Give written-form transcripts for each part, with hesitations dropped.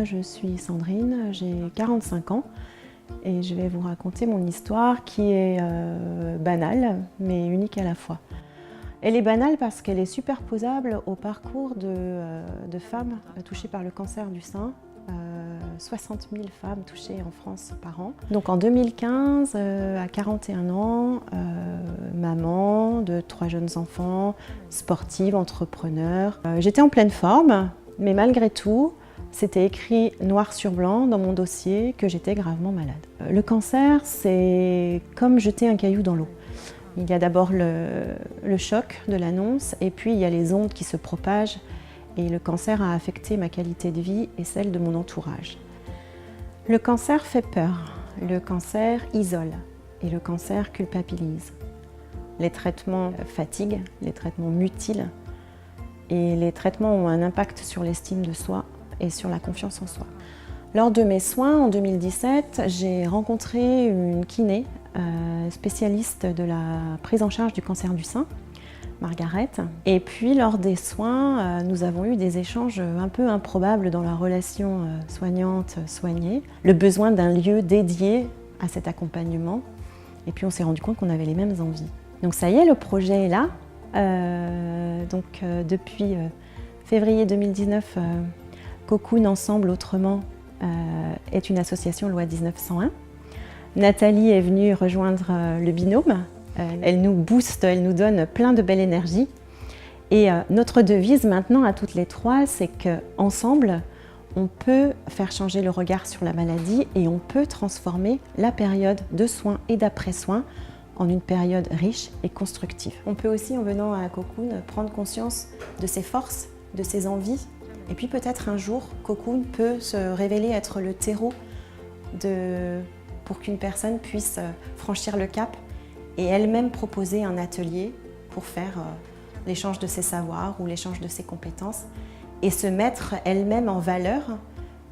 je suis Sandrine, j'ai 45 ans et je vais vous raconter mon histoire qui est banale mais unique à la fois. Elle est banale parce qu'elle est superposable au parcours de femmes touchées par le cancer du sein. 60 000 femmes touchées en France par an. Donc en 2015, à 41 ans, maman de 3 jeunes enfants, sportive, entrepreneur. J'étais en pleine forme, mais malgré tout, c'était écrit noir sur blanc dans mon dossier que j'étais gravement malade. Le cancer, c'est comme jeter un caillou dans l'eau. Il y a d'abord le choc de l'annonce et puis il y a les ondes qui se propagent. Et le cancer a affecté ma qualité de vie et celle de mon entourage. Le cancer fait peur, le cancer isole et le cancer culpabilise. Les traitements fatiguent, les traitements mutilent et les traitements ont un impact sur l'estime de soi et sur la confiance en soi. Lors de mes soins en 2017, j'ai rencontré une kiné spécialiste de la prise en charge du cancer du sein, Margaret. Et puis lors des soins, nous avons eu des échanges un peu improbables dans la relation soignante-soignée, le besoin d'un lieu dédié à cet accompagnement. Et puis on s'est rendu compte qu'on avait les mêmes envies. Donc ça y est, le projet est là. Depuis février 2019, Cocoon Ensemble Autrement est une association loi 1901. Nathalie est venue rejoindre le binôme. Elle nous booste, elle nous donne plein de belle énergie. Et notre devise maintenant à toutes les trois, c'est qu'ensemble, on peut faire changer le regard sur la maladie et on peut transformer la période de soins et d'après-soins en une période riche et constructive. On peut aussi, en venant à Cocoon, prendre conscience de ses forces, de ses envies. Et puis peut-être un jour, Cocoon peut se révéler être le terreau pour qu'une personne puisse franchir le cap et elle-même proposer un atelier pour faire l'échange de ses savoirs ou l'échange de ses compétences et se mettre elle-même en valeur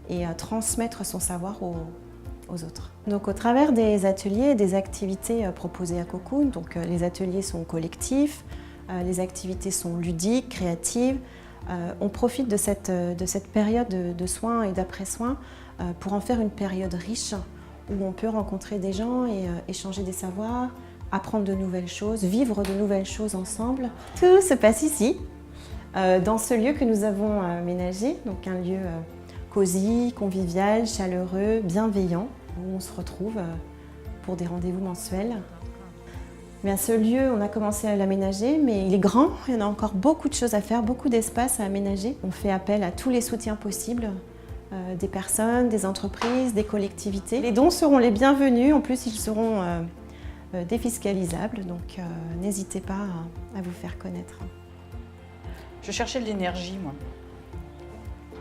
et transmettre son savoir aux autres. Donc au travers des ateliers et des activités proposées à Cocoon, donc les ateliers sont collectifs, les activités sont ludiques, créatives, on profite de cette période de soins et d'après-soins pour en faire une période riche où on peut rencontrer des gens et échanger des savoirs, apprendre de nouvelles choses, vivre de nouvelles choses ensemble. Tout se passe ici, dans ce lieu que nous avons aménagé, donc un lieu cosy, convivial, chaleureux, bienveillant, où on se retrouve pour des rendez-vous mensuels. Bien, ce lieu, on a commencé à l'aménager, mais il est grand, il y en a encore beaucoup de choses à faire, beaucoup d'espace à aménager. On fait appel à tous les soutiens possibles, des personnes, des entreprises, des collectivités. Les dons seront les bienvenus, en plus ils seront défiscalisables, donc n'hésitez pas à vous faire connaître. Je cherchais de l'énergie, moi.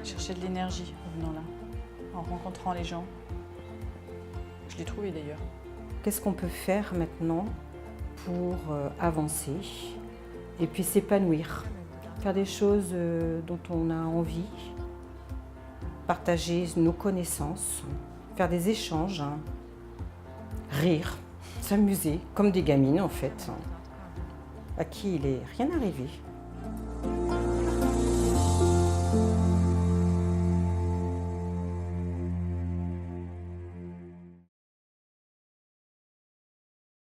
Je cherchais de l'énergie en venant là, en rencontrant les gens. Je l'ai trouvé d'ailleurs. Qu'est-ce qu'on peut faire maintenant pour avancer et puis s'épanouir, faire des choses dont on a envie, partager nos connaissances, faire des échanges, rire, s'amuser, comme des gamines en fait, à qui il est rien arrivé.